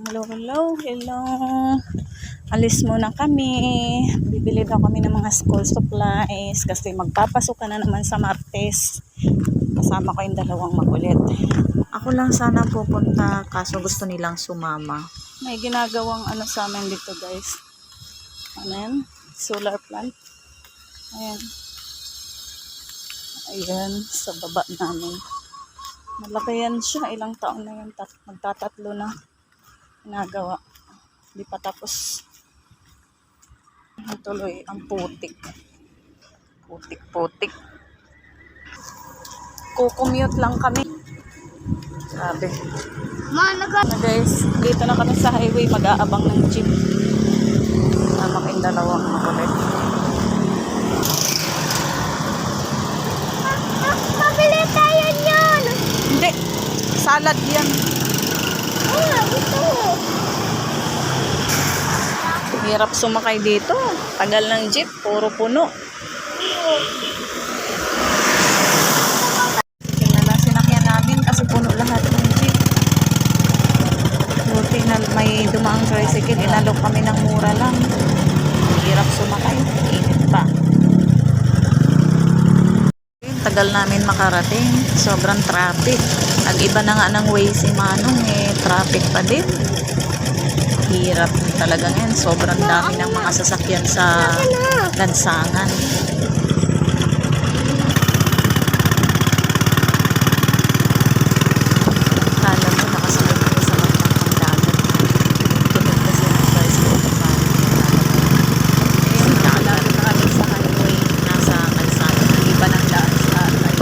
Hello, hello, hello. Alis muna kami. Bibili daw kami ng mga school supplies kasi magpapasok ka na naman sa Martes. Kasama ko yung dalawang makulit. Ako lang sana pupunta kaso gusto nilang sumama. May ginagawang ano sa amin dito, guys. Ano yan? Solar plant. Ayan. Ayan, sa baba namin. Malaki yan siya. Ilang taon na yan. Magtatatlo na. Ginagawa. Hindi pa tapos. Tuloy ang putik. Putik. Kukumute lang kami. Sabi. Na guys, dito na kami sa highway. Mag-aabang ng jeep. Tama kayong dalawang makulit. Mabili tayo yun! Hindi. Salad yan. Ito. Hirap sumakay dito. Tagal ng jeep. Puro puno. Tingnan lang sinakyan namin kasi puno lahat ng jeep. Buti na may dumaang tricycle. Inalok kami ng mura lang. Hirap sumakay. Init pa. Tagal namin makarating. Sobrang traffic. Nag-iba na nga ng way si Manong. Traffic pa din. Hirap talaga ngayon. Sobrang dami ng mga sasakyan sa lansangan. Kala mo nakasunod kami sa matang dagat. Tunog kasi ang size ko. Ayun, nakalaro na kami sa highway. Nasa kalsada. Iba ng daan sa highway.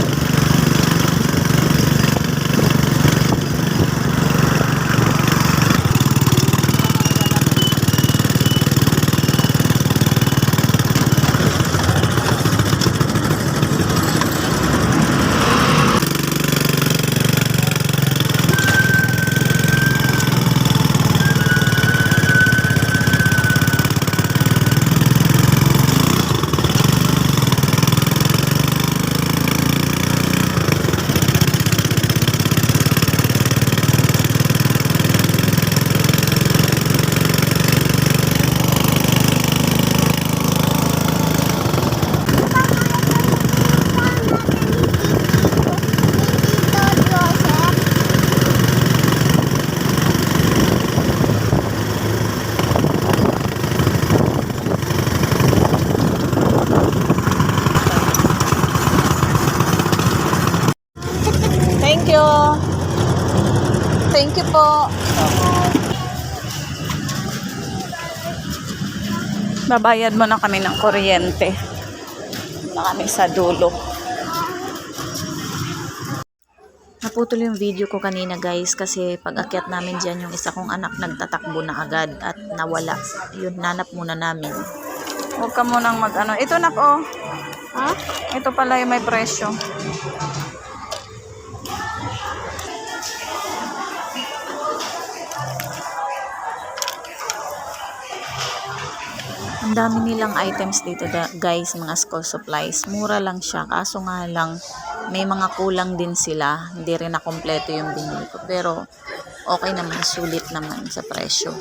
Thank you. Thank you po. Babayad mo na kami ng kuryente. Na kami sa dulo. Naputol yung video ko kanina guys kasi pag akyat namin dyan yung isa kong anak nagtatakbo na agad at nawala. Yun, nanap muna namin. Huwag ka munang mag-ano. Ito na po. Ha? Ito pala yung may presyo. Ang dami nilang items dito guys, mga school supplies. Mura lang siya, kaso nga lang may mga kulang din sila. Hindi rin na kompleto yung binili ko. Pero okay naman, sulit naman sa presyo.